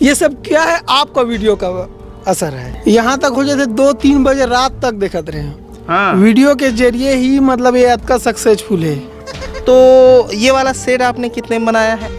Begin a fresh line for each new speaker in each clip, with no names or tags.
ये सब क्या है, आपका वीडियो का असर है। यहाँ तक हो जाते 2-3 बजे रात तक देखते रहे।
हाँ।
वीडियो के जरिए ही मतलब ये आपका सक्सेसफुल है।
तो ये वाला सेट आपने कितने में बनाया है?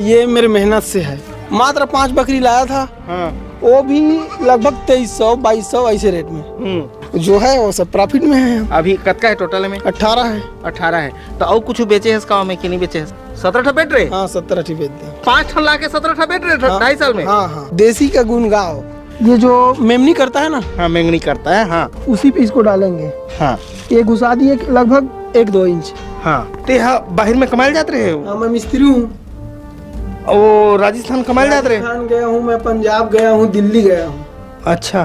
ये मेरे मेहनत से है। मात्र 5 बकरी लाया था।
हाँ।
वो भी लगभग 2300-2200 ऐसे रेट में। जो है वो सब प्रॉफिट में है।
अभी कतका है टोटल में?
18 है।
18 है। तो और कुछ बेचे है इस गाँव में कि नहीं बेचे है? 17 बेच रहे?
हाँ 17 बेच दिए।
5 ला के 17 बेच रहे 2.5 साल में?
हाँ हाँ। देसी का गुण गाओ। ये जो मेमनी करता है ना,
हाँ मेंगनी करता है। हाँ
उसी पे इसको डालेंगे।
हाँ।
ये घुसा दिए लगभग 1-2 इंच।
हाँ। ते हाँ बाहर में कमाल जाते रहे हो?
हाँ, मैं मिस्त्री हूँ।
ओ राजस्थान कमाल जाते रहे?
राजस्थान गया हूँ, मैं पंजाब गया हूँ, दिल्ली गया हूँ।
अच्छा,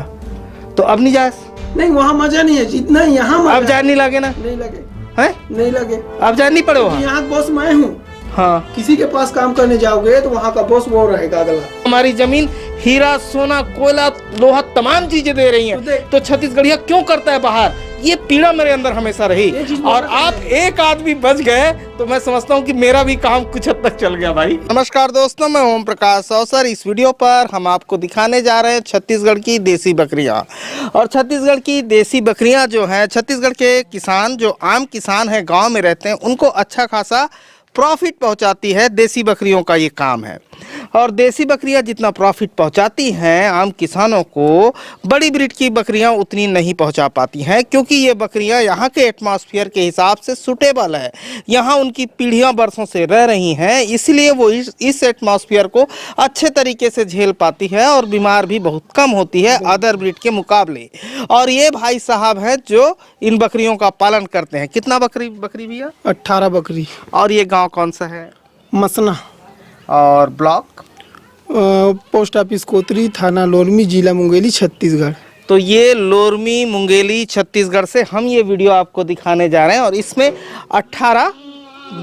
तो अब नहीं जाए?
नहीं, वहाँ मजा नहीं है जितना यहाँ मजा।
अब जान नहीं लगे ना?
नहीं लगे।
हैं?
नहीं लगे।
अब जान नहीं पड़े वहाँ?
यहाँ बॉस मैं हूँ।
हाँ।
किसी के पास काम करने जाओगे तो वहाँ का बॉस वो रहेगा अगला।
हमारी जमीन हीरा सोना कोयला लोहा तमाम चीजें दे रही हैं, तो छत्तीसगढ़िया क्यों करता है बाहर? ये पीड़ा मेरे अंदर हमेशा रही। और आप एक आदमी बच गए तो मैं समझता हूँ कि मेरा भी काम कुछ हद तक चल गया भाई। नमस्कार दोस्तों, मैं ओम प्रकाश अवसर। इस वीडियो पर हम आपको दिखाने जा रहे हैं छत्तीसगढ़ की देसी बकरियां। और छत्तीसगढ़ की देसी बकरियां जो हैं, छत्तीसगढ़ के किसान जो आम किसान हैं, गाँव में रहते हैं, उनको अच्छा खासा प्रॉफिट पहुंचाती है। देसी बकरियों का ये काम है। और देसी बकरियां जितना प्रॉफिट पहुंचाती हैं आम किसानों को, बड़ी ब्रीड की बकरियां उतनी नहीं पहुंचा पाती हैं, क्योंकि ये बकरियां यहाँ के एटमॉस्फेयर के हिसाब से सूटेबल है। यहाँ उनकी पीढ़ियां बरसों से रह रही हैं, इसलिए वो इस एटमॉस्फेयर को अच्छे तरीके से झेल पाती है और बीमार भी बहुत कम होती है अदर ब्रीड के मुकाबले। और ये भाई साहब हैं जो इन बकरियों का पालन करते हैं। कितना बकरी भैया?
18 बकरी।
और ये गाँव कौन सा है?
मसना।
और ब्लॉक?
पोस्ट ऑफिस कोतरी, थाना लोरमी, जिला मुंगेली, छत्तीसगढ़।
तो ये लोरमी मुंगेली छत्तीसगढ़ से हम ये वीडियो आपको दिखाने जा रहे हैं। और इसमें 18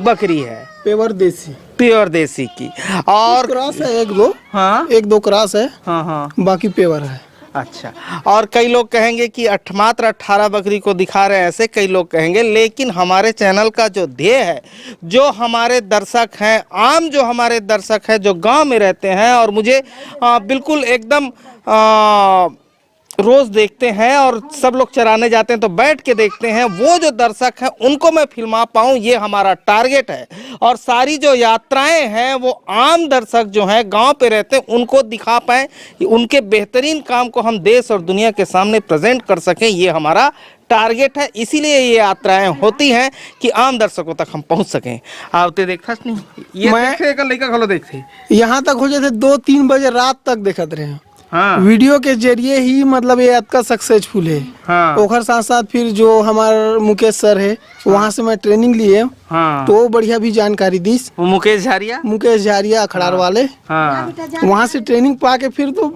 बकरी है,
पेवर देसी,
प्योर देसी की। और
क्रॉस है 1-2।
हाँ
1-2 क्रॉस है।
हाँ हाँ।
बाकी पेवर है।
अच्छा। और कई लोग कहेंगे कि मात्र 18 बकरी को दिखा रहे हैं, ऐसे कई लोग कहेंगे। लेकिन हमारे चैनल का जो ध्येय है, जो हमारे दर्शक हैं, आम जो हमारे दर्शक हैं, जो गांव में रहते हैं और मुझे बिल्कुल एकदम रोज़ देखते हैं और सब लोग चराने जाते हैं तो बैठ के देखते हैं, वो जो दर्शक हैं उनको मैं फिल्मा पाऊँ, ये हमारा टारगेट है। और सारी जो यात्राएं हैं वो आम दर्शक जो हैं गांव पे रहते हैं उनको दिखा पाएँ, उनके बेहतरीन काम को हम देश और दुनिया के सामने प्रेजेंट कर सकें, ये हमारा टारगेट है। इसीलिए ये यात्राएं होती हैं कि आम दर्शकों तक हम पहुंच सकें। आवते देखा नहीं, ये मैं लड़का खोलो देखते
यहाँ तक हो जाते 2-3 बजे रात तक देखते रहे।
हाँ।
वीडियो के जरिए ही मतलब ये आपका सक्सेसफुल है।
हाँ।
ओखर साथ साथ फिर जो हमारे मुकेश सर है, वहाँ से मैं ट्रेनिंग लिए।
हाँ।
तो बढ़िया भी जानकारी दी।
मुकेश झारिया
अखड़ार वाले।
हाँ।
वहाँ से ट्रेनिंग पा के फिर तो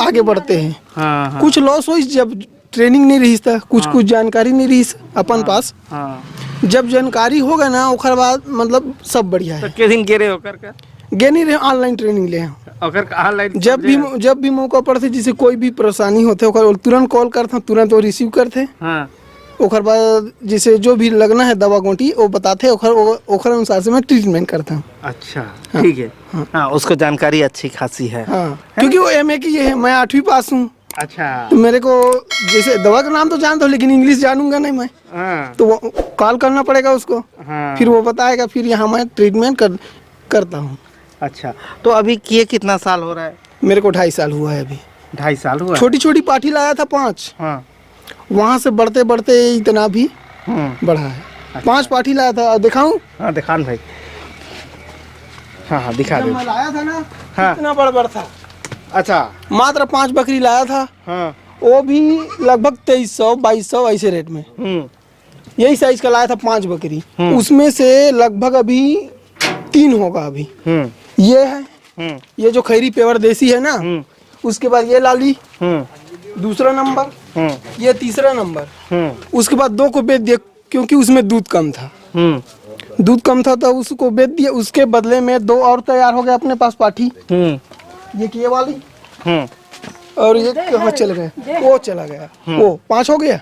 आगे बढ़ते हैं।
हाँ। हाँ।
कुछ लॉस हुई जब ट्रेनिंग नहीं रही था, कुछ जानकारी नहीं रही अपन पास।
हाँ।
जब जानकारी हो गया ना, ओखर बाद मतलब सब बढ़िया है।
तो के दिन गे रहे होकर का?
गे नहीं रहे, ऑनलाइन ट्रेनिंग ले।
ऑनलाइन
जब भी मौका पड़ते, जिसे कोई भी परेशानी होते ओकर तुरंत कॉल करते, तुरंत वो रिसीव करते।
हाँ।
ओकर बाद जिसे जो भी लगना है दवा गोटी वो बताते, ओकर अनुसार से मैं ट्रीटमेंट करता हूँ।
अच्छा ठीक है। हाँ उसको जानकारी अच्छी खासी है।
हाँ क्योंकि वो MA की है, मैं 8वीं पास हूँ।
अच्छा।
तो मेरे को जैसे दवा का नाम तो जानता हूँ लेकिन इंग्लिश जानूंगा नहीं मैं।
हाँ।
तो वो कॉल करना पड़ेगा उसको।
हाँ।
फिर वो बताएगा, फिर यहाँ मैं ट्रीटमेंट करता हूँ।
अच्छा, तो अभी किए कितना साल हो रहा है?
मेरे को 2.5 साल हुआ है अभी।
2.5 साल हुआ?
छोटी छोटी पाठी लाया था 5।
हाँ।
वहाँ से बढ़ते बढ़ते इतना भी बढ़ा है। अच्छा। 5 पाठी लाया था, दिखाऊं?
हाँ दिखान भाई। हाँ हाँ दिखा दे।
लाया था ना,
हाँ।
इतना बड़ा था।
अच्छा।
मात्र 5 बकरी लाया था।
हाँ।
वो भी लगभग 2300-2200 ऐसे रेट में। यही साइज का लाया था 5 बकरी। उसमें से लगभग अभी 3 होगा अभी। ये है, ये जो खैरी पेवर देसी है ना, उसके बाद ये लाली दूसरा नंबर, ये तीसरा नंबर। उसके बाद 2 को बेच दिया क्योंकि उसमें दूध कम था। दूध कम था तो उसको बेच दिया। उसके बदले में 2 और तैयार हो गए अपने पास पाठी। ये वाली और ये कहाँ चल गए, वो चला गया, वो 5 हो गया।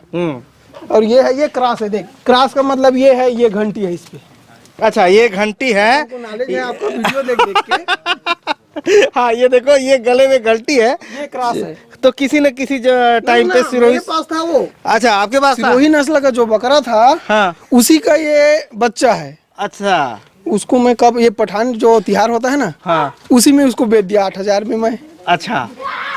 और ये है, ये क्रॉस है। देख क्रॉस का मतलब ये है, ये घंटी है इस पे।
अच्छा ये घंटी है।
नॉलेज है आपका, वीडियो देख के।
हाँ ये देखो, ये गले में गलती है,
ये क्रॉस है।
तो किसी न किसी टाइम पे सिरोही।
मेरे पास था वो।
अच्छा, आपके पास था?
सिरोही नस्ल का जो बकरा था,
हाँ।
उसी का ये बच्चा है।
अच्छा।
उसको मैं कब, ये पठान जो तिहार होता है ना,
हाँ।
उसी में उसको बेच दिया 8,000 में मैं।
अच्छा,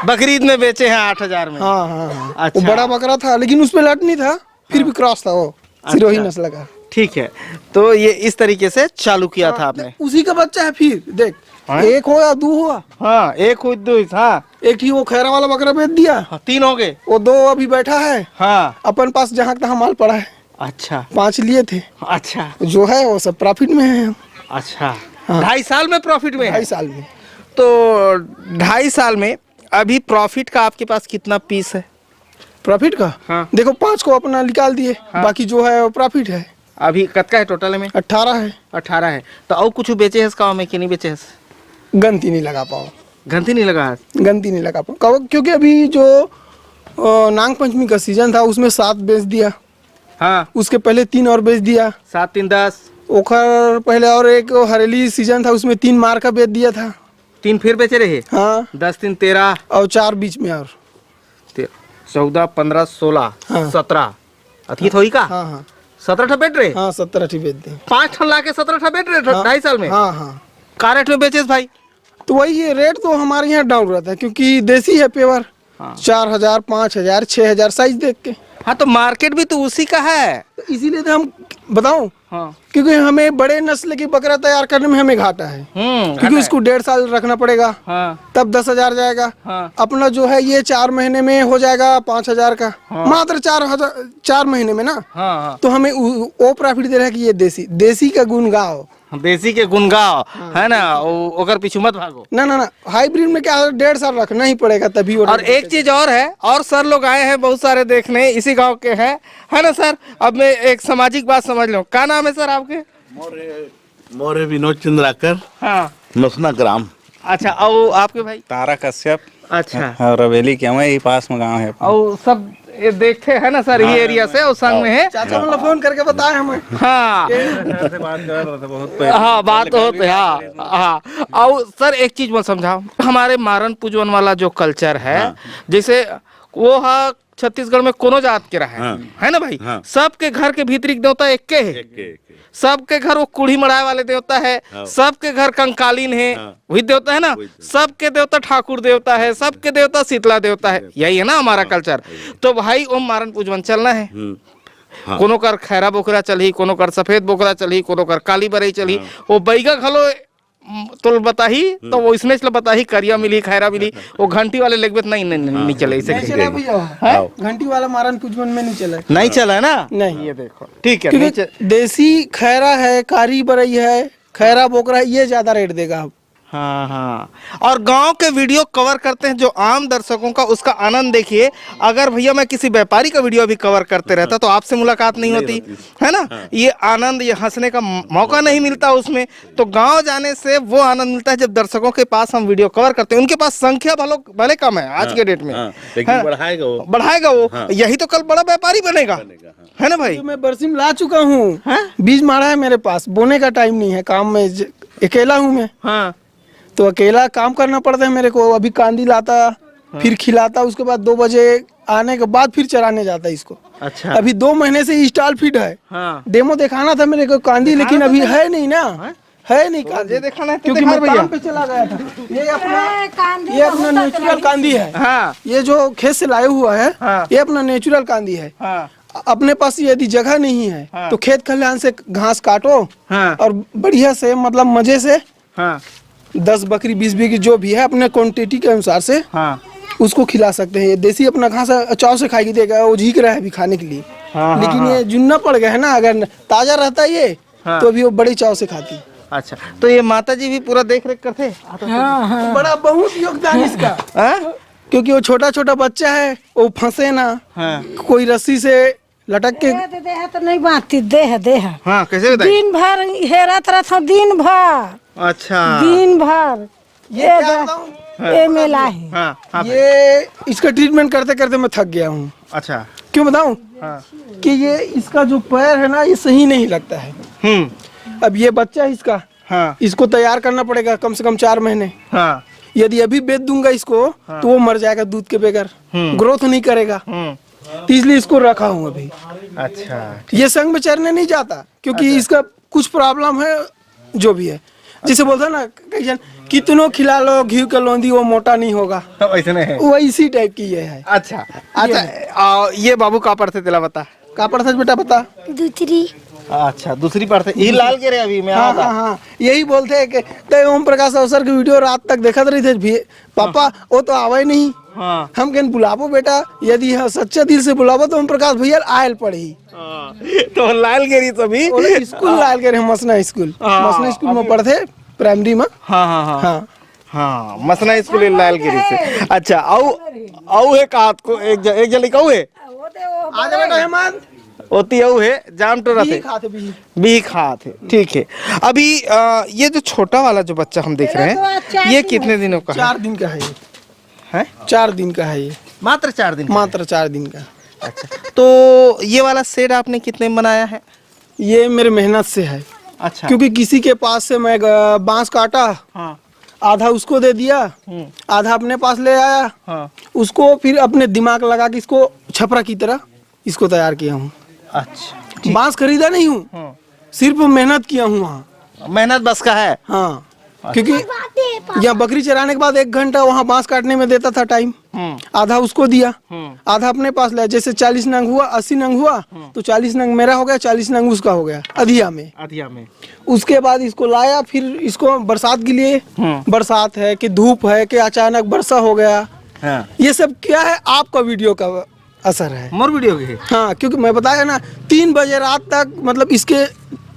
बकरीद में बेचे हैं 8,000 में?
हाँ हाँ हाँ।
अच्छा।
वो बड़ा बकरा था, लेकिन उसमें लट नहीं था, फिर भी क्रॉस था वो, सिरोही नस्ल का।
ठीक है, तो ये इस तरीके से चालू किया था आपने।
उसी का बच्चा है। फिर देख,
हाँ?
एक हो या दो हुआ।
हाँ, एक हुई दो, हाँ।
एक ही वो खैरा वाला बकरा बेच दिया,
हाँ, 3 हो गए।
वो 2 अभी बैठा है।
हाँ।
अपन पास जहाँ तक माल पड़ा है।
अच्छा
5 लिए थे।
अच्छा
जो है वो सब प्रॉफिट में है हम।
अच्छा।
हाँ।
2.5 साल में प्रॉफिट में है?
2.5 साल में।
तो 2.5 साल में अभी प्रॉफिट का आपके पास कितना पीस है?
प्रॉफिट का?
हाँ।
देखो 5 को अपना निकाल दिए,
हाँ।
बाकी जो है वो प्रॉफिट है।
अभी कतका है टोटल में?
18 है।
18 है। तो और कुछ बेचे है इसका में कि नहीं बेचे है?
गंती नहीं लगा पाओ।
गंती नहीं लगा है?
गंती नहीं लगा पाओ क्योंकि अभी जो नाग पंचमी का सीजन था उसमें 7 बेच दिया।
हाँ।
उसके पहले 3 और बेच दिया।
7 3 10।
ओखर पहले और एक हरेली सीजन था, उसमें 3 मार का बेच दिया था।
3 फिर बेचे रहे?
हाँ।
10 3 13
और 4 बीच में और
14 15 16
हाँ।
17 अथी थोड़ी का?
हाँ हाँ
17 बेच रहे?
हाँ 17 ठी बेच दिए।
5 ठन ला के 17 बेच रहे 2.5 साल में?
हाँ हाँ।
का रेट में बेचे भाई?
तो वही ये रेट तो हमारे यहाँ डाउन रहता है, क्योंकि देसी है पेवर।
हाँ।
4,000 5,000 6,000 साइज देख के।
हाँ, तो मार्केट भी तो उसी का है।
तो इसीलिए तो हम बताऊं,
हाँ।
क्योंकि हमें बड़े नस्ल की बकरा तैयार करने में हमें घाटा है। क्योंकि उसको 1.5 साल रखना पड़ेगा।
हाँ।
तब 10,000 जाएगा।
हाँ।
अपना जो है ये 4 महीने में हो जाएगा 5,000 का।
हाँ।
मात्र 4 महीने में ना।
हाँ। हाँ।
तो हमें वो प्रॉफिट दे रहा है कि ये देसी का गुण गाओ।
देसी के गुण गाओ, है ना, ओकर पीछू मत भागो।
ना ना ना, हाइब्रिड में क्या 1.5 साल रखना ही पड़ेगा तभी।
और एक चीज और है, और सर लोग आए हैं बहुत सारे देखने, इसी गांव के हैं, है ना सर। अब मैं एक सामाजिक बात समझ लूं, क्या नाम है सर आपके?
मोरे विनोद चंद्राकर।
हाँ।
मसना ग्राम।
अच्छा, और आपके भाई?
तारा कश्यप।
अच्छा।
और रवेली के वही पास में गांव है।
और सब ये देखते हैं ना सर, ये एरिया से और संग में है।
चाचा मतलब फोन करके बताए हमें।
हाँ
से बात कर रहे थे बहुत
हाँ, बात होते हैं। हाँ हाँ। और सर एक चीज मत समझाओ, हमारे मारन पूजन वाला जो कल्चर है, जैसे वो है छत्तीसगढ़ में कोनो जात के रहा है ना भाई। सबके घर के भीतरी देवता एक के है। सबके घर वो कुड़ी मड़ाए वाले देवता है, सबके घर कंकालीन है, वही देवता है ना। सबके देवता ठाकुर देवता है, सबके देवता शीतला देवता है। यही है ना हमारा कल्चर। तो भाई ओम मारन पूजन चलना है। कोनो कर खैरा बोकरा चली, कोनो कर सफेद बोकरा चली, कोनो कर काली बरई चली। वो बैगा खलो तो बताही, तो वो इसमें बताही करिया मिली खैरा मिली, वो घंटी वाले लेगबे नहीं नहीं चले इसे।
नहीं चला भैया, घंटी वाला मारन पूजन में नहीं चला।
नहीं चला है ना।
नहीं,
ये देखो ठीक है।
क्योंकि देसी खैरा है, कारी बरई है, खैरा बोकरा है, ये ज्यादा रेट देगा।
हाँ हाँ। और गांव के वीडियो कवर करते हैं जो आम दर्शकों का, उसका आनंद देखिए। अगर भैया मैं किसी व्यापारी का वीडियो भी कवर करते रहता तो आपसे मुलाकात नहीं होती, है ना। ये आनंद, ये हंसने का मौका नहीं मिलता उसमें। तो गांव जाने से वो आनंद मिलता है जब दर्शकों के पास हम वीडियो कवर करते हैं। उनके पास संख्या भले कम है आज के डेट में,
लेकिन बढ़ाएगा
वो। यही तो कल बड़ा व्यापारी बनेगा, है ना भाई।
तो मैं बरसिम ला चुका हूँ, बीज मारा है मेरे पास, बोने का टाइम नहीं है, काम में अकेला हूँ मैं।
हाँ।
तो अकेला काम करना पड़ता है मेरे को। अभी कांदी लाता, फिर खिलाता, उसके बाद 2 बजे आने के बाद फिर चराने जाता इसको।
अच्छा।
अभी 2 महीने से स्टॉल फिट है।
हाँ।
डेमो दिखाना था मेरे को कांदी, लेकिन अभी है नहीं ना। है नहीं कांदी,
ये दिखाना है तो
क्योंकि मैं काम पे चला गया था। ये अपना नेचुरल कांदी है।
हाँ।
ये जो खेत से लाए हुआ है, ये अपना नेचुरल कांदी है। अपने पास यदि जगह नहीं है तो खेत खलिहान से घास काटो और बढ़िया से, मतलब मजे से 10 बकरी 20 बकरी जो भी है अपने क्वांटिटी के अनुसार से उसको खिला सकते हैं। ये देसी अपना घास चाव से खाई देगा, वो झीक रहा है अभी खाने के लिए। लेकिन ये जुन्ना पड़ गया है ना, अगर ताजा रहता है ये तो अभी वो बड़ी चाव से खाती।
अच्छा, तो ये माता जी भी पूरा देख रेख करते?
बड़ा बहुत योगदान इसका। क्योंकि वो छोटा छोटा बच्चा है, वो फंसे ना, कोई रस्सी से लटक के
दे तो नहीं बांधती, दे।
हाँ, कैसे बताइए?
दिन भर हेरत रहता, दिन भर।
अच्छा।
दिन भर ये मेला है।
ये इसका ट्रीटमेंट करते करते मैं थक गया हूँ।
अच्छा।
क्यों बताऊँ? कि ये इसका जो पैर है ना, ये सही नहीं लगता है। अब ये बच्चा है इसका, इसको तैयार करना पड़ेगा कम से कम 4 महीने। यदि अभी बेच दूंगा इसको तो वो मर जाएगा दूध के बगैर, ग्रोथ नहीं करेगा। तो इसलिए इसको रखा हूँ अभी।
अच्छा
ये संग में चरने नहीं जाता क्योंकि इसका कुछ प्रॉब्लम है जो भी है। जिसे बोलते हैं ना कई जन कितनों खिला लो घी का लोंदी वो मोटा नहीं होगा,
वैसे नहीं है।
वो इसी टाइप की ये है।
अच्छा अच्छा, ये बाबू कहाँ पढ़ते तेला बता?
का पढ़ता बेटा बता?
दूसरी
अच्छा दूसरी पढ़ते, ये लाल के रे अभी मैं
हाँ हाँ हाँ, यही बोलते हैं कि ते ओम प्रकाश अवसर की वीडियो रात तक देखत रही थे भी पापा वो तो आवे नहीं।
हाँ
हम कहन बुलाबो बेटा, यदि हाँ सच्चा दिल से बुलाबो तो ओम प्रकाश भैया आयल पड़ी।
तो लाल गिरी सभी
स्कूल लायल करे मसना स्कूल, मसना स्कूल में पढ़ते प्राइमरी में।
हाँ हाँ हाँ
हाँ
हाँ मसना स्कूल लाल गिरी से। अच्छा औ है कात को एक जली कहू है
आजा बेटा हेमंत
ओती औ है जाम तो रहते
खाते भी
भी खाते। ठीक है, अभी ये जो छोटा वाला जो बच्चा हम देख रहे हैं ये कितने दिनों का है?
4 दिन का है ये,
है
4 दिन का है ये,
मात्र 4 दिन का?
मात्र 4 दिन का।
अच्छा, तो ये वाला सेट आपने कितने में बनाया है?
ये मेरे मेहनत से है।
अच्छा
क्योंकि किसी के पास से मैं बांस काटा,
हाँ
आधा उसको दे दिया, आधा अपने पास ले आया,
हाँ
उसको फिर अपने दिमाग लगा के इसको छपरा की तरह इसको तैयार किया हूँ।
अच्छा
बांस खरीदा नहीं हूँ, सिर्फ मेहनत किया हूँ वहाँ।
मेहनत बस का है।
हाँ क्योंकि यहाँ बकरी चराने के बाद 1 घंटा वहाँ बांस काटने में देता था टाइम, आधा उसको दिया, आधा अपने पास लाया। जैसे 40 नंग हुआ, 80 नंग हुआ तो 40 नंग मेरा हो गया, 40 नंग उसका हो गया अधिया में। उसके बाद इसको लाया, फिर इसको बरसात के लिए, बरसात है कि धूप है कि अचानक वर्षा हो गया,
हाँ।
ये सब क्या है आपका वीडियो का असर है।
मोर वीडियो की है।
हाँ क्योंकि मैं बताया ना 3 बजे रात तक मतलब इसके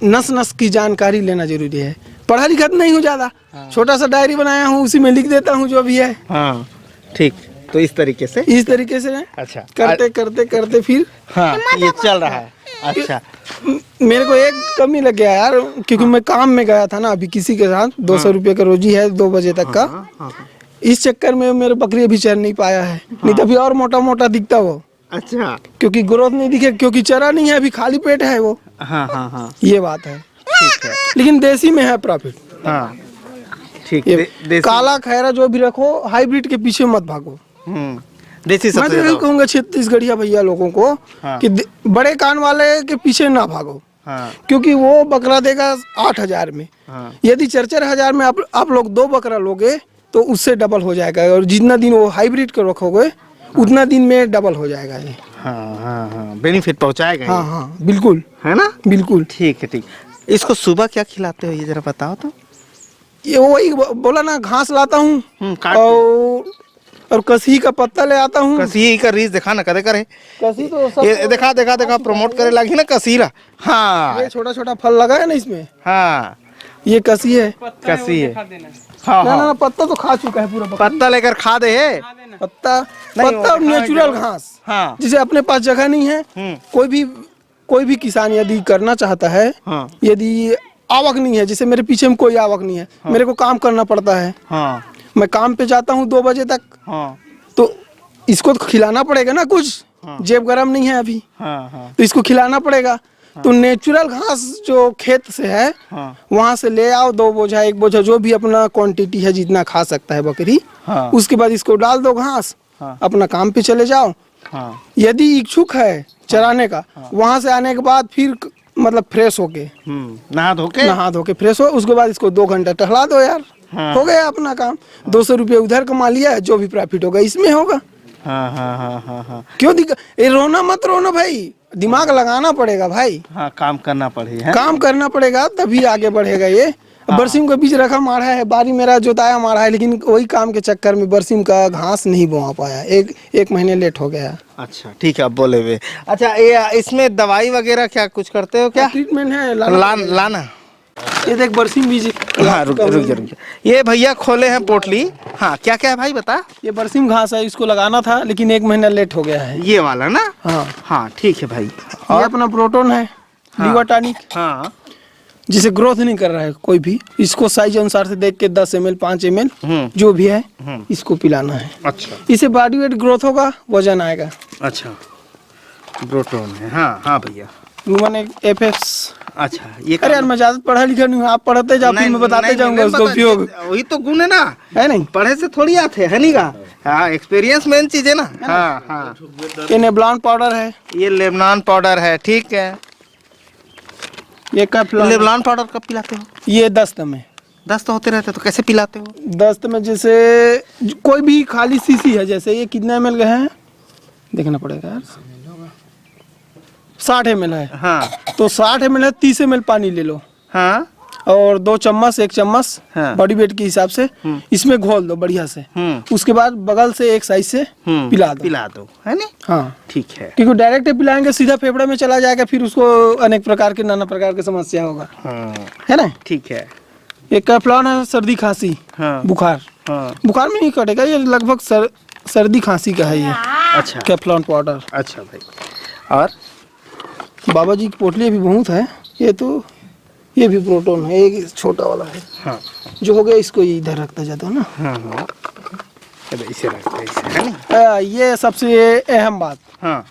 नस नस की जानकारी लेना जरूरी है। पढ़ा लिखा नहीं हूँ ज्यादा, छोटा सा डायरी बनाया हूँ उसी में लिख देता हूँ जो भी है।
हाँ ठीक, तो इस तरीके से
अच्छा करते करते करते फिर
हाँ ये चल रहा है। अच्छा
मेरे को एक कमी लग गया यार, क्योंकि मैं काम में गया था ना अभी किसी के साथ, 200 रुपये का रोजी है 2 बजे तक का। इस चक्कर में मेरे बकरी अभी चर नहीं पाया है, नहीं तो अभी और मोटा मोटा दिखता वो।
अच्छा
क्योंकि ग्रोथ नहीं दिखे, क्योंकि चरा नहीं है अभी, खाली पेट है वो।
हाँ हाँ हाँ
ये बात है।
ठीक है।
लेकिन देसी में है प्रॉफिट।
हाँ ठीक
ये
देसी
काला खैरा जो भी रखो, हाइब्रिड के पीछे मत भागो।
देसी
मैं
सबसे
तो यही
ज्यादा।
कहूँगा छत्तीसगढ़िया भैया लोगों को
हाँ।
कि बड़े कान वाले के पीछे ना भागो,
हाँ
क्योंकि वो बकरा देगा 8,000 में।
हाँ
यदि 4,000 में आप लोग 2 बकरा लोगे तो उससे डबल हो जाएगा, और जितना दिन वो हाइब्रिड को रखोगे उतना दिन में डबल हो जाएगा ये।
हाँ हाँ हाँ बेनिफिट पहुँचाएगा।
हाँ हाँ बिल्कुल,
है ना?
बिल्कुल।
ठीक है ठीक। इसको सुबह क्या खिलाते हो ये जरा बताओ तो।
ये वही बोला ना, घास लाता हूँ
काट
और कसी का पत्ता ले आता हूँ।
कसी का रीस दिखा ना, कदे करे
कसी तो सब
ये देखा प्रमोट करे लगी ना कसीरा। हाँ
ये छोटा छोटा फल लगा है ना इसमें,
हाँ
ये कसी है।
कसी है। हाँ
ना
हाँ
ना पत्ता तो खा चुका है पूरा बकरी।
पत्ता लेकर खा दे है।
पत्ता
नहीं,
पत्ता और
वो
नेचुरल घास,
हाँ
जिसे अपने पास जगह नहीं है। कोई भी किसान यदि करना चाहता है,
हाँ
यदि आवक नहीं है, जैसे मेरे पीछे में कोई आवक नहीं है, मेरे को काम करना पड़ता है,
हाँ
मैं काम पे जाता हूँ 2 बजे तक,
हाँ
तो इसको तो खिलाना पड़ेगा ना कुछ। जेब गरम नहीं है अभी,
हाँ हाँ
तो इसको खिलाना पड़ेगा। तो नेचुरल घास जो खेत से है वहाँ से ले आओ, 2 बोझा 1 बोझा जो भी अपना क्वांटिटी है जितना खा सकता है बकरी। उसके बाद इसको डाल दो घास, अपना काम पे चले जाओ। यदि इच्छुक है चराने का, वहाँ से आने के बाद फिर मतलब फ्रेश होके
नहा धो के
फ्रेश हो, उसके बाद इसको 2 घंटा टहला दो यार। हो गया अपना काम। 200 रुपये उधर कमा लिया, जो भी प्रॉफिट होगा इसमें होगा।
हाँ हाँ हाँ हाँ हाँ
क्यों ये रोना मत रोना भाई, दिमाग लगाना पड़ेगा भाई।
हाँ काम करना पड़ेगा,
काम करना पड़ेगा तभी आगे बढ़ेगा ये। बरसिम का बीज रखा मारा है, बारी मेरा जोताया मारा है, लेकिन वही काम के चक्कर में बरसिम का घास नहीं बोआ पाया, एक महीने लेट हो गया।
अच्छा ठीक है, अब बोले हुए। अच्छा ये इसमें दवाई वगैरह क्या कुछ करते हो क्या?
ट्रीटमेंट है
लाना।
ये देख बरसिम बीज।
हाँ रुक ये भैया खोले हैं पोटली। हाँ क्या क्या है भाई बता।
ये बरसिम घास है, इसको लगाना था लेकिन 1 महीना लेट हो गया है।
ये वाला ना?
हाँ
हाँ ठीक है भाई।
ये अपना प्रोटोन है, लीवर टॉनिक।
हाँ
जिसे ग्रोथ नहीं कर रहा है कोई भी, इसको साइज अनुसार से देख के 10 ml 5 ml जो भी है इसको पिलाना है।
अच्छा
इससे बॉडी वेट ग्रोथ होगा, वजन आएगा।
अच्छा प्रोटोन है। हाँ हाँ भैया।
मैंने FX
अच्छा ये
अरे यार मैं ज्यादा पढ़ा लिखा नहीं हूँ, आप पढ़ते जाओ फिर मैं बताते जाऊंगा उसका उपयोग,
वही तो गुण है ना,
है नहीं।
पढ़े से थोड़ी आते है नहीं का। हाँ एक्सपीरियंस मेन चीज है ना। हाँ हाँ
ये नेबलान पाउडर है,
ये लेबनान पाउडर है, ठीक है।
ये कैफ्लॉन,
लेबनान पाउडर कब पिलाते हो?
ये दस्त में।
दस्त होते रहते तो कैसे पिलाते हो?
दस्त में जैसे कोई भी खाली शीशी है, जैसे ये कितना ml का है देखना पड़ेगा यार, 60 ml है।
हाँ
तो 60 ml है, 30 ml पानी ले लो
हाँ
और 2 चम्मच 1 चम्मच
हाँ।
बॉडी वेट के हिसाब से इसमें घोल दो बढ़िया से। उसके बाद बगल से एक साइड से पिला दो,
है नहीं।
हाँ
ठीक है।
क्योंकि डायरेक्ट पिलाएंगे सीधा फेफड़े में चला जाएगा, फिर उसको अनेक प्रकार के नाना प्रकार की समस्या होगा,
हाँ
है ना।
ठीक है।
एक कैफ्लॉन है, सर्दी खांसी
हाँ
बुखार,
हाँ
बुखार में नहीं कटेगा ये, लगभग सर्दी खांसी का है ये
अच्छा
कैफ्लॉन पाउडर।
अच्छा भाई। और
बाबा जी की पोटली भी बहुत है, ये भी प्रोटोन है, एक छोटा वाला है।
हाँ
जो हो गया इसको इधर रखता जाता है ना।
हाँ हाँ इसे रखते हैं, इसे है नहीं।
ये सबसे अहम बात,
हाँ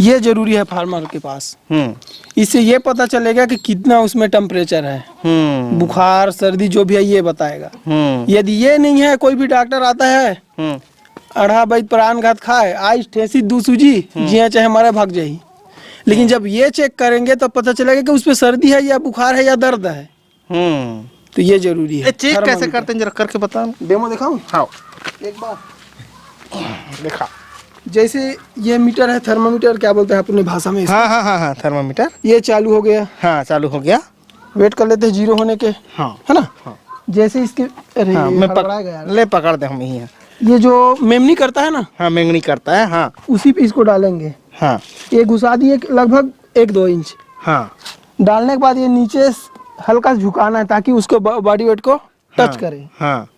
ये जरूरी है फार्मर के पास। इससे ये पता चलेगा कि कितना उसमें टेम्परेचर है, बुखार सर्दी जो भी है ये बताएगा। यदि ये नहीं है, कोई भी डॉक्टर आता है अढ़ा वैद प्राण घात खाए, आज ठेसी दू सूजी जिया चाहे हमारा भाग जाही, लेकिन जब ये चेक करेंगे तो पता चलेगा कि उसमें सर्दी है या बुखार है या दर्द है। तो ये जरूरी है।
चेक कैसे करते हैं जरा करके बताओ।
डेमो दिखाऊं?
हाँ
एक बार
देखा।
जैसे ये मीटर है, थर्मामीटर क्या बोलते हैं अपनी भाषा में इसको?
हाँ हाँ हाँ हाँ थर्मामीटर।
ये चालू हो गया,
हाँ चालू हो गया।
वेट कर लेते हैं जीरो होने के,
हाँ
है ना।
हाँ।
जैसे इसके अरे
हाँ मैं
हड़बड़ाएगा यार।
ले पकड़ दे हम यही है।
ये जो मेमनी करता है ना,
हाँ मेंगनी करता है। हाँ
उसी पे इसको डालेंगे।
हाँ
ये घुसा दिए लगभग 1-2 इंच।
हाँ
डालने के बाद ये नीचे हल्का झुकाना है ताकि उसको बॉडी वेट को टच करे।
हाँ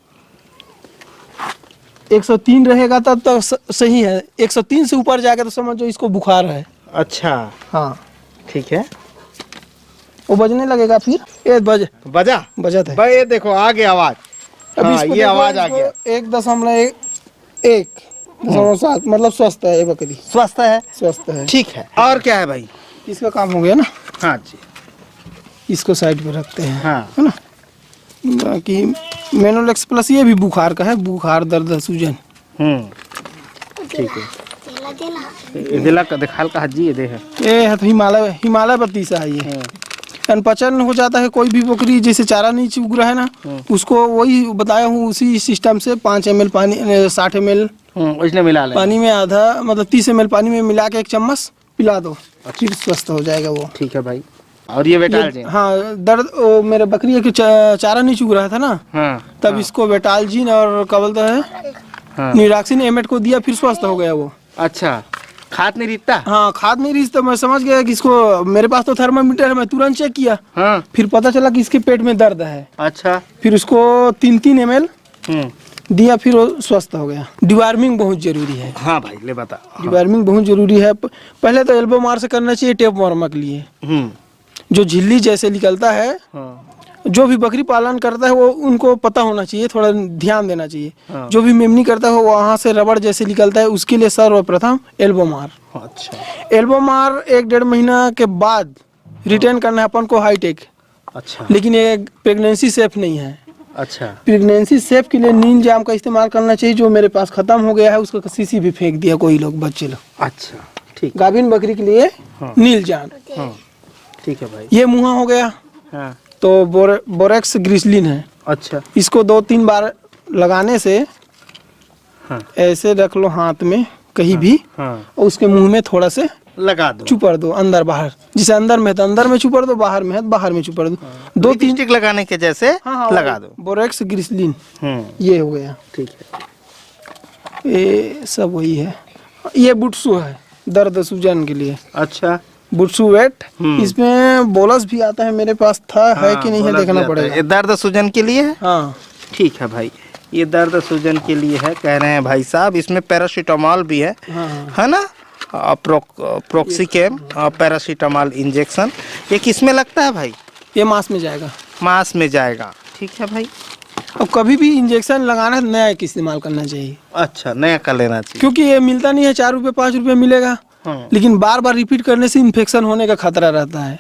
103 रहेगा तब तो सही है, 103 से ऊपर जाएगा तो समझो इसको बुखार है।
अच्छा
हाँ
ठीक है।
वो बजने लगेगा, फिर ये
बजा
बजत है
भाई, ये देखो आ गया आवाज।
अभी
हाँ,
इसको
ये
देखो,
आवाज आ
इसको
गया।
1.7 मतलब स्वस्थ है ये बकरी,
स्वस्थ है।
स्वस्थ है।
ठीक है। और क्या है भाई?
इसका काम हो गया ना,
हाँ जी।
इसको साइड पे रखते हैं,
हाँ
है ना। बाकी मेनोलेक्स प्लस ये भी बुखार का है, बुखार दर्द सूजन।
ठीक है। ये दिला का दिखा का हाजी ये दे है।
ये है तो हिमालय बत्तीसा है ये। अनपचन हो जाता है कोई भी बकरी, जैसे चारा नहीं चुग रहा है ना, उसको वही बताया हूँ उसी सिस्टम से 5 ml पानी 60 ml
उसने मिला ले
पानी में आधा मतलब 30 ml पानी में मिला के 1 चम्मच पिला दो, फिर स्वस्थ हो जाएगा वो।
ठीक है भाई। और ये बेटाल जीन?
हाँ दर्द मेरे बकरी के चारा नहीं चुग रहा था ना, तब इसको बेटालजीन और क्या बोलता है निराक्सिन एमेट को दिया, फिर स्वस्थ हो गया वो।
अच्छा खाद नहीं रिश्ता?
हाँ खाद नहीं रिश्ता, मैं समझ गया कि इसको, मेरे पास तो थर्मामीटर है, मैं तुरंत चेक किया।
हाँ
फिर पता चला कि इसके पेट में दर्द है।
अच्छा
फिर उसको 3-3 ml दिया, फिर वो स्वस्थ हो गया। डिवार्मिंग बहुत जरूरी है।
हाँ भाई ले बता।
डिवार्मिंग बहुत जरूरी है। पहले तो एल्बो मार से करना चाहिए, टेप मारमा के लिए। जो झिल्ली जैसे निकलता है, जो भी बकरी पालन करता है वो उनको पता होना चाहिए, थोड़ा ध्यान देना चाहिए। जो भी मेमनी करता है वहाँ से रबड़ जैसे निकलता है, उसके लिए सर्वप्रथम एल्बो मार।
अच्छा
एल्बो मार 1-1.5 महीना के बाद रिटर्न करना है अपन को हाईटेक।
अच्छा
लेकिन ये प्रेगनेंसी सेफ नहीं है।
अच्छा
प्रेगनेंसी सेफ के लिए नीम जाम का इस्तेमाल करना चाहिए, जो मेरे पास खत्म हो गया है, उसका सीसी भी फेंक दिया कोई लोग, बच्चे लोग।
अच्छा ठीक।
गाभिन बकरी के लिए नील जाम।
ठीक है भाई।
ये मुहा हो गया।
हाँ
तो बोरेक्स ग्रिसलिन है।
अच्छा
इसको 2-3 बार लगाने से ऐसे रख लो हाथ में कहीं भी, और उसके मुंह में थोड़ा से
लगा दो,
चुपर दो अंदर बाहर, जिसे अंदर में है तो अंदर में चुपर दो, बाहर में है तो बाहर में चुपर दो। 2-3
स्टिक लगाने के जैसे लगा दो।
बोरेक्स ग्रिसलिन ये हो गया।
ठीक है।
ये सब वही है। ये बुट्सू है दर्द सूजन के लिए।
अच्छा
बुट्सू वेट, इसमें बोलस भी आता है, मेरे पास था है कि नहीं है देखना पड़ेगा।
ये दर्द सूजन के लिए है।
हाँ
ठीक है भाई, ये दर्द सूजन के लिए है कह रहे हैं भाई साहब। इसमें पैरासीटामोल भी है, है ना, प्रोक्सिकेम पैरासीटामोल इंजेक्शन। ये किस में लगता है भाई?
ये मांस में जाएगा।
मांस में जाएगा। ठीक है भाई।
और कभी भी इंजेक्शन लगाना है नया एक इस्तेमाल करना चाहिए।
अच्छा नया कर लेना चाहिए,
क्योंकि ये मिलता नहीं है, 4 रुपये 5 रुपये मिलेगा, लेकिन बार बार रिपीट करने से इन्फेक्शन होने का खतरा रहता है।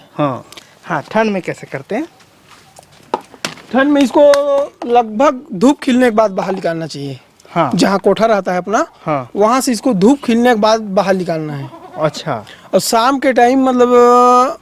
हाँ, ठंड में कैसे करते हैं?
ठंड में इसको लगभग धूप खिलने के बाद बाहर निकालना चाहिए।
हाँ
जहाँ कोठा रहता है अपना,
हाँ,
वहां से इसको धूप खिलने के बाद बाहर निकालना है।
अच्छा।
और शाम के टाइम मतलब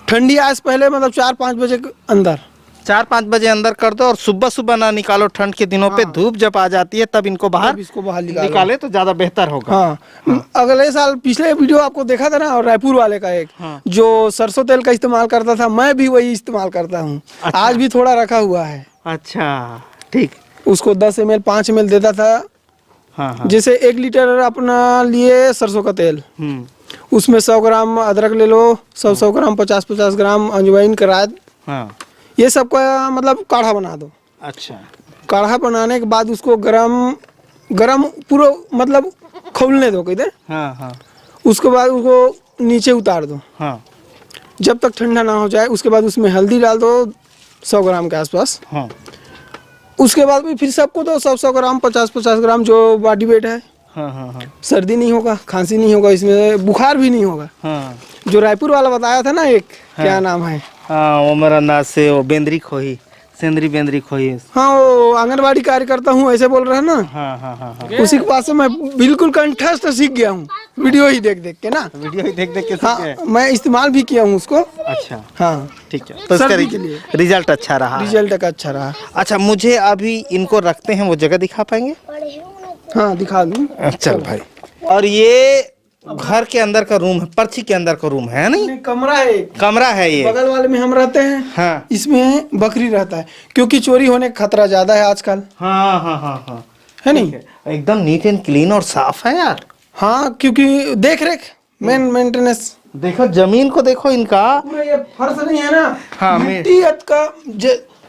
ठंडी आज पहले मतलब 4-5 बजे के अंदर
4-5 बजे अंदर कर दो और सुबह सुबह ना निकालो। ठंड के दिनों पे धूप जब आ जाती है तब इनको बाहर
तब इसको बाहर निकालो।
निकाले तो ज्यादा बेहतर होगा।
हाँ, अगले साल पिछले वीडियो आपको देखा था ना, और रायपुर वाले का एक जो सरसों तेल का इस्तेमाल करता था, मैं भी वही इस्तेमाल करता हूँ।
अच्छा।
आज भी थोड़ा रखा हुआ है।
अच्छा, ठीक।
उसको 10 ml 5 ml देता था।
हाँ हाँ।
जैसे 1 लीटर अपना लिए सरसों का तेल, उसमें 100 ग्राम अदरक ले लो, 100 ग्राम 50 ग्राम अजवाइन का रात,
हाँ,
ये सब का मतलब काढ़ा बना दो।
अच्छा।
काढ़ा बनाने के बाद उसको गरम पूरा मतलब खौलने दो किधर।
हाँ हाँ
उसके बाद उसको नीचे उतार दो,
हाँ
जब तक ठंडा ना हो जाए। उसके बाद उसमें हल्दी डाल दो 100 ग्राम के आसपास।
हाँ।
उसके बाद भी फिर सबको दो 100 ग्राम 50 ग्राम जो बॉडी वेट है।
हाँ हाँ हाँ
सर्दी नहीं होगा, खांसी नहीं होगा, इसमें बुखार भी नहीं होगा।
हाँ
जो रायपुर वाला बताया था ना एक, क्या नाम है?
हाँ, वो मेरा नाम से वो बेंद्री खोही, सेंद्री बेंद्री खोही।
हाँ, वो आंगनबाड़ी कार्यकर्ता हूँ ऐसे बोल रहे हैं ना।
हाँ हाँ हाँ हाँ।
उसी के पास से मैं बिल्कुल कंठस्थ सीख गया हूँ, वीडियो ही देख देख के ना।
वीडियो ही देख देख के
हाँ,
सीखे हैं।
मैं इस्तेमाल भी किया हूँ उसको।
अच्छा,
हाँ,
ठीक है। तो इसका
सर्दी के लिए
रिजल्ट अच्छा रहा है।
रिजल्ट का अच्छा रहा।
अच्छा, मुझे अभी इनको रखते हैं वो जगह दिखा पाएंगे?
हाँ, दिखा दूँ।
चल भाई। और ये घर के अंदर का रूम है, पर्ची के अंदर का रूम है नहीं?
कमरा है,
कमरा है ये।
बगल वाले में हम रहते हैं।
हाँ
इसमें बकरी रहता है, क्योंकि चोरी होने का खतरा ज्यादा है आजकल,
हाँ हाँ हाँ हाँ,
है नहीं?
एकदम नीट एंड क्लीन और साफ है यार।
हाँ, क्योंकि देख रेख मेंटेनेंस।
देखो जमीन को, देखो इनका।
पूरा ये फर्श नहीं है ना।
हाँ,
मिट्टी का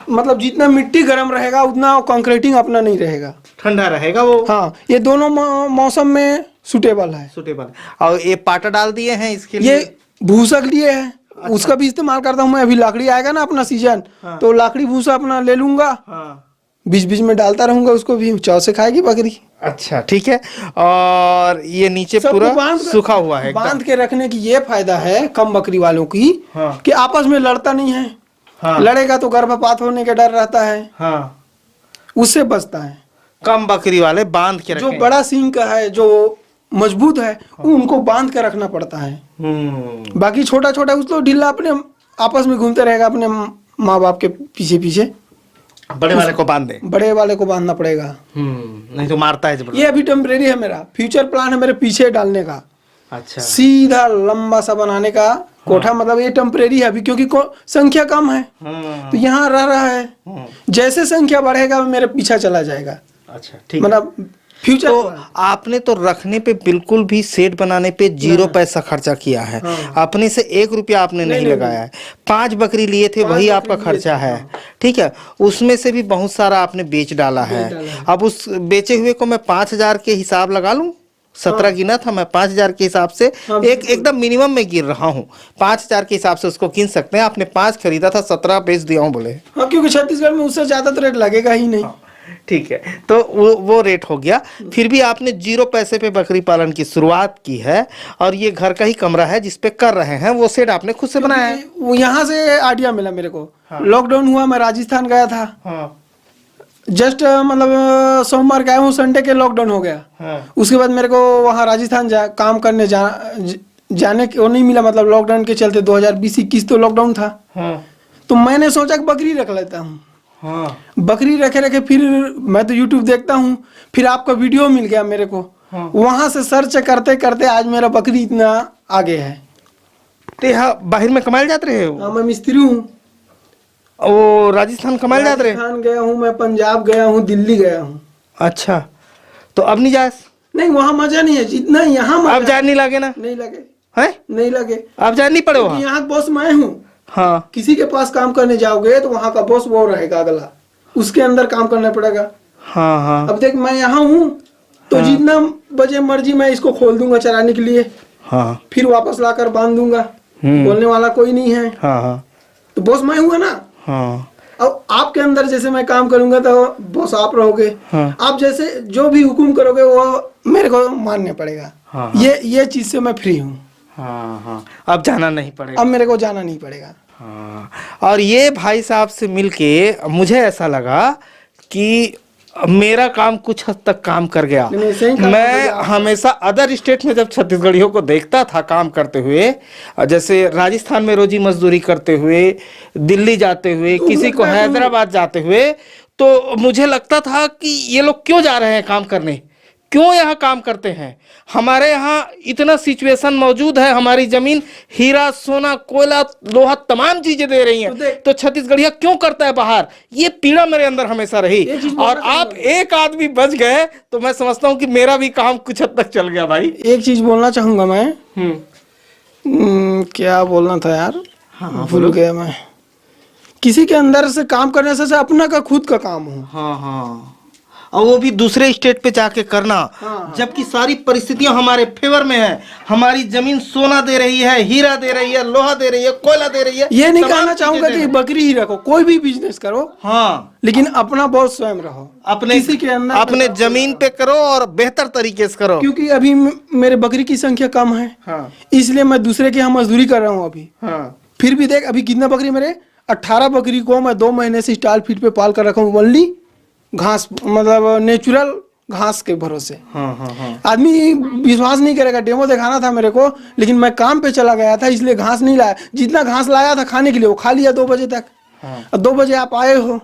मतलब जितना मिट्टी गर्म रहेगा उतना कंक्रीटिंग अपना नहीं रहेगा,
ठंडा रहेगा वो।
हाँ, ये दोनों मौसम में सुटेबल है।
सुटेबल। और ये पाटा डाल दिए हैं इसके लिए।
ये भूसा के लिए है। अच्छा। उसका भी इस्तेमाल करता हूँ मैं। अभी लकड़ी आएगा ना अपना सीजन,
हाँ।
तो लकड़ी भूसा अपना ले लूंगा।
हाँ।
बीच बीच में डालता रहूंगा उसको भी, चाव से खाएगी बकरी।
अच्छा, ठीक है। और ये नीचे पूरा सूखा हुआ है।
बांध के रखने की ये फायदा है कम बकरी वालों की,
हाँ।
कि आपस में लड़ता नहीं है।
हाँ।
लड़ेगा तो गर्भपात होने का डर रहता है,
हाँ,
उससे बचता है।
कम बकरी वाले बांध के
जो
रखें।
बड़ा सींग का है, जो मजबूत है, उनको बांध के रखना पड़ता है। बाकी छोटा छोटा उसको ढीला अपने आपस में घूमते रहेगा अपने माँ बाप के पीछे पीछे।
बड़े वाले को बांध दे।
बड़े वाले को बांधना पड़ेगा,
नहीं तो मारता है जबरदस्त।
ये अभी टेम्परेरी है। मेरा फ्यूचर प्लान है मेरे पीछे डालने का,
अच्छा,
सीधा लंबा सा बनाने का कोठा। मतलब ये टेम्परेरी है अभी, क्योंकि संख्या कम है तो यहाँ रह रहा है। जैसे संख्या बढ़ेगा मेरे पीछा चला जाएगा।
अच्छा, ठीक।
मतलब फ्यूचर
तो आपने तो रखने पे बिल्कुल भी सेट बनाने पे 0 पैसा खर्चा किया है। अपने से 1 रुपया आपने नहीं लगाया है। 5 बकरी लिए थे, वही आपका खर्चा है। ठीक है, उसमें से भी बहुत सारा आपने बेच डाला है। अब उस बेचे हुए को मैं 5000 के हिसाब लगा लूं। 17 गिना था मैं, 5000 के हिसाब से एकदम मिनिमम में गिर रहा हूँ। 5000 के हिसाब से उसको गिन सकते हैं। आपने 5 खरीदा था, 17 बेच दिया हूँ बोले।
हाँ, क्योंकि छत्तीसगढ़ में उससे ज्यादा तो रेट लगेगा ही नहीं।
ठीक है, तो वो रेट हो गया। फिर भी आपने 0 पैसे पे बकरी पालन की शुरुआत की है। और ये घर का ही कमरा है जिसपे कर रहे हैं। वो सेट आपने खुद से बनाया है?
वो यहाँ से आइडिया मिला मेरे को। लॉकडाउन हुआ, मैं राजस्थान गया था।
हाँ।
जस्ट मतलब सोमवार गया हूँ, संडे के लॉकडाउन हो गया।
हाँ।
उसके बाद मेरे को वहाँ राजस्थान काम करने जाने को नहीं मिला। मतलब लॉकडाउन के चलते 2020-21 तो लॉकडाउन था।
हाँ।
तो मैंने सोचा कि बकरी रख लेता हूँ।
हाँ।
बकरी रखे रखे फिर मैं तो यूट्यूब देखता हूँ, फिर आपका वीडियो मिल गया मेरे को।
हाँ।
वहां से सर्च करते करते आज मेरा बकरी इतना आगे है।
ते हाँ, बाहर में कमाल जाते रहे हो?
हाँ, मैं मिस्त्री हूँ।
वो राजस्थान कमाल जाते रहे?
राजस्थान गया हूँ मैं, पंजाब गया हूँ, दिल्ली गया हूँ।
अच्छा, तो अब नहीं जाए?
नहीं, वहाँ मजा नहीं है जितना यहाँ मजा।
अब जान नहीं लगे ना?
नहीं लगे
है?
नहीं लगे।
अब जान नहीं पड़े वहाँ?
यहाँ बॉस मैं हूँ।
हाँ।
किसी के पास काम करने जाओगे तो वहाँ का बॉस वो रहेगा, अगला उसके अंदर काम करना पड़ेगा।
हाँ हाँ।
अब देख, मैं यहाँ हूँ तो जितना बजे मर्जी मैं इसको खोल दूंगा चराने के लिए।
हाँ।
फिर वापस लाकर बांध दूंगा, बोलने वाला कोई नहीं है।
हाँ हाँ।
तो बॉस मैं हुआ ना।
हाँ।
अब आपके अंदर जैसे मैं काम करूंगा तो बॉस आप रहोगे।
हाँ।
आप जैसे जो भी हुक्म करोगे वो मेरे को मानने पड़ेगा।
हाँ।
ये चीज से मैं फ्री हूँ।
हाँ हाँ, अब जाना नहीं पड़ेगा।
अब मेरे को जाना नहीं पड़ेगा।
हाँ, और ये भाई साहब से मिलके मुझे ऐसा लगा कि मेरा काम कुछ हद तक काम कर गया।
नहीं, सही काम
मैं हमेशा अदर स्टेट में जब छत्तीसगढ़ियों को देखता था काम करते हुए, जैसे राजस्थान में रोजी मजदूरी करते हुए, दिल्ली जाते हुए, किसी को हैदराबाद जाते हुए, तो मुझे लगता था कि ये लोग क्यों जा रहे हैं काम करने, क्यों यहाँ काम करते हैं। हमारे यहाँ इतना सिचुएशन मौजूद है, हमारी जमीन हीरा सोना कोयला लोहा तमाम चीजें दे रही हैं, तो छत्तीसगढ़िया क्यों करता है बाहर। ये पीड़ा मेरे अंदर हमेशा रही, और आप एक आदमी बच गए तो मैं समझता हूँ कि मेरा भी काम कुछ हद तक चल गया भाई।
एक चीज बोलना चाहूंगा मैं। क्या बोलना था यार, भूल गया मैं। किसी के अंदर से काम करने से अपना का खुद का काम हो।
हाँ हाँ, और वो भी दूसरे स्टेट पे जाके करना, जबकि सारी परिस्थितियां हमारे फेवर में है। हमारी जमीन सोना दे रही है, हीरा दे रही है, लोहा दे रही है, कोयला दे रही है।
ये नहीं कहना चाहूंगा कि बकरी ही रखो, कोई भी बिजनेस करो,
हाँ,
लेकिन अपना बॉस स्वयं रहो,
अपने
किसी के अंदर
अपने जमीन पे करो और बेहतर तरीके से करो।
क्योंकि अभी मेरे बकरी की संख्या कम है,
हाँ,
इसलिए मैं दूसरे के यहाँ मजदूरी कर रहा हूँ अभी।
हाँ,
फिर भी देख अभी कितना बकरी, मेरे 18 बकरी को मैं 2 महीने से स्टाल फीड पे पाल कर रखा हूँ, ओनली घास, मतलब नेचुरल घास के भरोसे।
हाँ, हाँ, हाँ।
आदमी विश्वास नहीं करेगा, डेमो दिखाना था मेरे को, लेकिन मैं काम पे चला गया था इसलिए घास नहीं लाया। जितना घास लाया था खाने के लिए वो खा लिया 2 बजे तक। और 2 बजे आप आए हो,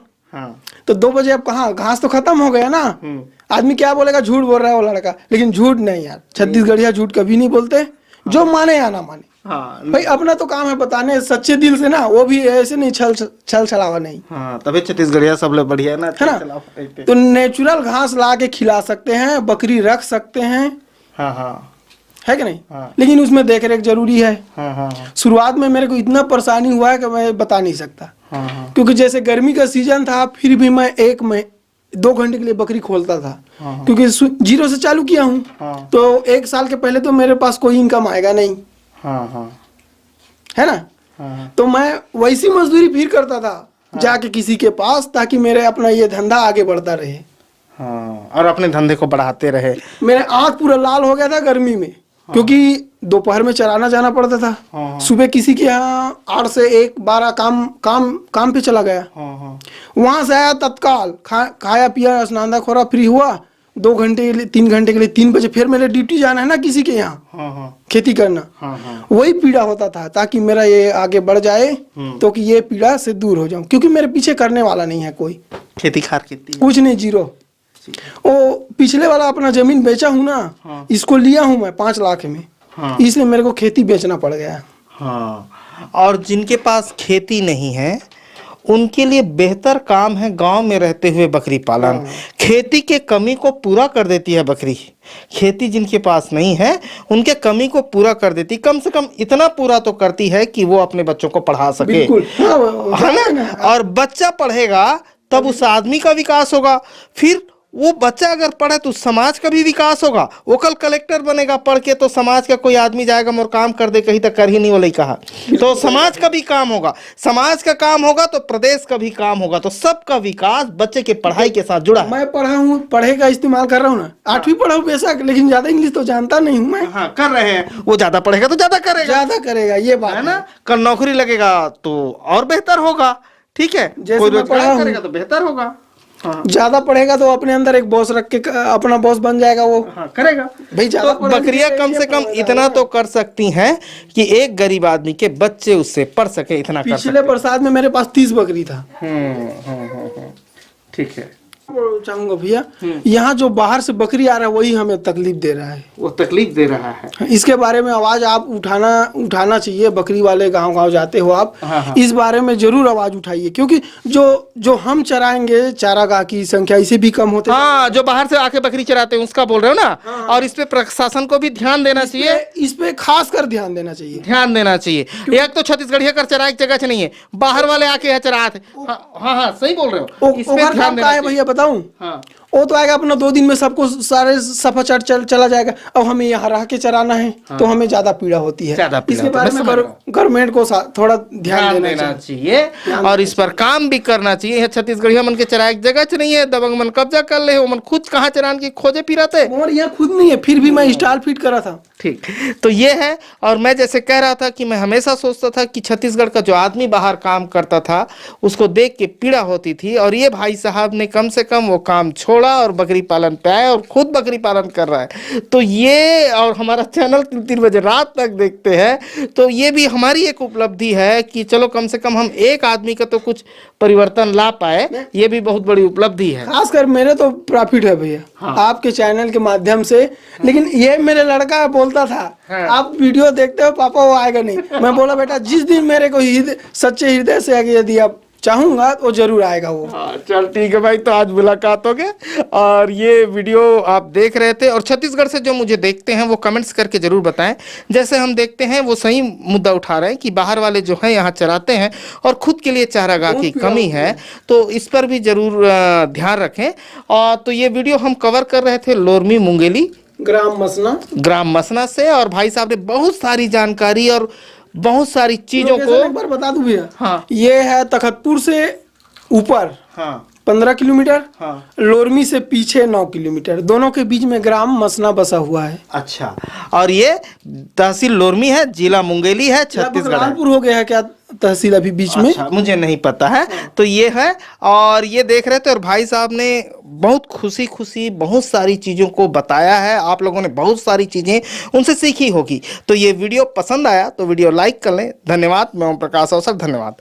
तो 2 बजे अब कहाँ, घास तो खत्म हो गया ना। आदमी क्या बोलेगा, झूठ बोल रहा है वो लड़का, लेकिन झूठ नहीं यार, छत्तीसगढ़िया झूठ कभी नहीं बोलते, जो माने या ना माने।
हाँ,
भाई अपना तो काम है बताने सच्चे दिल से ना, वो भी ऐसे नहीं छल छलावा नहीं,
हाँ, तभी छत्तीसगढ़िया सब लोग बढ़िया ना,
है ना। तो नेचुरल घास ला के खिला सकते हैं, बकरी रख सकते हैं,
हाँ, हाँ,
है कि नहीं।
हाँ।
लेकिन उसमें देख रेख जरूरी है।
हाँ, हाँ, हाँ,
शुरुआत में मेरे को इतना परेशानी हुआ है कि मैं बता नहीं सकता।
हाँ, हाँ,
क्योंकि जैसे गर्मी का सीजन था, फिर भी मैं 2 घंटे के लिए बकरी खोलता था, क्योंकि 0 से चालू किया हूँ।
हाँ।
तो 1 साल के पहले तो मेरे पास कोई इनकम आएगा नहीं,
हाँ, हाँ,
है ना।
हाँ,
तो मैं वैसी मजदूरी फिर करता था जाके किसी के पास, ताकि मेरे अपना ये धंधा आगे बढ़ता रहे।
हाँ, और अपने धंधे को बढ़ाते रहे।
मेरे आँख पूरा लाल हो गया था गर्मी में, क्योंकि दोपहर में चराना जाना पड़ता था।
हाँ।
सुबह किसी के यहाँ 8 से 1 12 काम पे चला गया।
हाँ, हाँ,
वहां से आया तत्काल, खाया पिया, स्नान खोरा, फ्री हुआ, 2 घंटे के लिए 3 घंटे के लिए 3 बजे फिर मेरे ड्यूटी जाना है ना किसी के यहाँ,
हाँ, हाँ,
खेती करना।
हाँ, हाँ,
वही पीड़ा होता था, ताकि मेरा ये आगे बढ़ जाए, तो कि ये पीड़ा से दूर हो जाऊं, क्योंकि मेरे पीछे करने वाला नहीं है कोई,
खेती खार खेती
कुछ नहीं, 0। वो पिछले वाला अपना जमीन बेचा हूँ ना।
हाँ।
इसको लिया हूँ मैं 5 लाख में।
हाँ।
इसलिए मेरे को खेती बेचना पड़ गया।
हाँ, और जिनके पास खेती नहीं है उनके लिए बेहतर काम है गांव में रहते हुए बकरी पालन। खेती के कमी को पूरा कर देती है बकरी। खेती जिनके पास नहीं है उनके कमी को पूरा कर देती, कम से कम इतना पूरा तो करती है कि वो अपने बच्चों को पढ़ा सके।
बिल्कुल, हाँ,
है ना। और बच्चा पढ़ेगा तब उस आदमी का विकास होगा, फिर वो बच्चा अगर पढ़े तो समाज का भी विकास होगा। वो कल कलेक्टर बनेगा पढ़ के, तो समाज का कोई आदमी जाएगा मोर काम कर दे, कहीं तक कर ही नहीं वाला कहा, तो समाज का भी काम होगा। समाज का काम होगा तो प्रदेश का भी काम होगा, तो सबका विकास बच्चे के पढ़ाई के साथ जुड़ा है।
मैं पढ़ा हूँ, पढ़े का इस्तेमाल कर रहा हूँ ना, 8वीं पढ़ा हूँ बेशक, लेकिन ज्यादा इंग्लिश तो जानता नहीं हूँ मैं।
हाँ, कर रहे हैं, वो ज्यादा पढ़ेगा तो ज्यादा करेगा,
ये बात
है ना। कल नौकरी लगेगा तो और बेहतर होगा, ठीक है।
जैसे
कोई
मैं पढ़ा
रोजगार
हूँ।
करेगा तो बेहतर होगा। हाँ,
ज्यादा पढ़ेगा तो अपने अंदर एक बॉस रख के अपना बॉस बन जाएगा वो।
हाँ, करेगा
भाई। ज्यादा
तो बकरियां कम से कम इतना तो कर सकती हैं कि एक गरीब आदमी के बच्चे उससे पढ़ सके, इतना कर सकते।
पिछले बरसात में मेरे पास 30 बकरी था।
ठीक है।
चाहूंगा भैया, यहाँ जो बाहर से बकरी आ रहा है वही हमें तकलीफ दे रहा है।
वो तकलीफ दे रहा है।
इसके बारे में आवाज आप उठाना चाहिए। बकरी वाले गांव जाते हो आप,
हाँ।
इस बारे में जरूर आवाज उठाइए, क्योंकि जो हम चराएंगे चारागाह की संख्या इसे भी कम होते।
हाँ, जो बाहर से आके बकरी चराते हैं उसका बोल रहे हो ना। हाँ। और इस पे प्रशासन को भी ध्यान देना चाहिए,
इस पे खास कर ध्यान देना चाहिए।
एक तो छत्तीसगढ़िया कर चराए की जगह नहीं है, बाहर वाले आके यहाँ चराते। हाँ, सही बोल रहे हो। इस पे ध्यान देना चाहिए
भैया, बताऊं।
हाँ।
वो तो आएगा अपना 2 दिन में सबको सारे सफा चला जाएगा। अब हमें यहाँ रह के चराना है। हाँ। तो हमें ज्यादा पीड़ा होती है। इसके बारे में गवर्नमेंट को थोड़ा ध्यान देना
चाहिए और इस पर काम भी करना चाहिए। यहाँ छत्तीसगढ़िया मन के चराए जगह नहीं है, दबंग मन कब्जा कर ले, मन खुद कहाँ चरान की खोजे फिराते।
और यहाँ खुद नहीं है, फिर भी मैं स्टाल फिट करा था।
ठीक। तो ये है, और मैं जैसे कह रहा था कि मैं हमेशा सोचता था कि छत्तीसगढ़ का जो आदमी बाहर काम करता था उसको देख के पीड़ा होती थी, और ये भाई साहब ने कम से कम वो काम छोड़ा और बकरी पालन पे आए और खुद बकरी पालन कर रहा है। तो ये, और हमारा चैनल 3-3 बजे रात तक देखते हैं, तो ये भी हमारी एक उपलब्धि है कि चलो कम से कम हम एक आदमी का तो कुछ परिवर्तन ला पाए, ये भी बहुत बड़ी उपलब्धि है।
खासकर मेरे तो प्रॉफिट है भैया, आपके चैनल के माध्यम से। लेकिन ये मेरे लड़का बोलता था आप वीडियो देखते हो पापा, वो आएगा नहीं। मैं बोला बेटा जिस दिन मेरे को सच्चे हृदय से आगे यदि आप चाहूंगा तो जरूर आएगा वो।
चल ठीक है भाई, तो आज मुलाकात हो गई। और ये वीडियो आप देख रहे थे, और छत्तीसगढ़ से जो मुझे देखते हैं वो कमेंट्स करके जरूर बताएं। जैसे हम देखते हैं वो सही मुद्दा उठा रहे हैं कि बाहर वाले जो हैं यहाँ चराते हैं और खुद के लिए चारागाह की कमी है, तो इस पर भी जरूर ध्यान रखें। और तो ये वीडियो हम कवर कर रहे थे लोरमी मुंगेली ग्राम मसना से, और भाई साहब ने बहुत सारी जानकारी और बहुत सारी चीजों को
एक बार बता दूं भैया।
हाँ।
ये है तखतपुर से ऊपर 15 किलोमीटर, लोरमी से पीछे 9 किलोमीटर, दोनों के बीच में ग्राम मसना बसा हुआ है।
अच्छा, और ये तहसील लोरमी है, जिला मुंगेली है, छत्तीसगढ़ है।
लालपुर हो गया है क्या तहसील अभी बीच में?
अच्छा, मुझे नहीं पता है। तो ये है, और ये देख रहे थे, और भाई साहब ने बहुत खुशी बहुत सारी चीज़ों को बताया है। आप लोगों ने बहुत सारी चीज़ें उनसे सीखी होगी। तो ये वीडियो पसंद आया तो वीडियो लाइक कर लें। धन्यवाद। मैं ओम प्रकाश अवसर, धन्यवाद।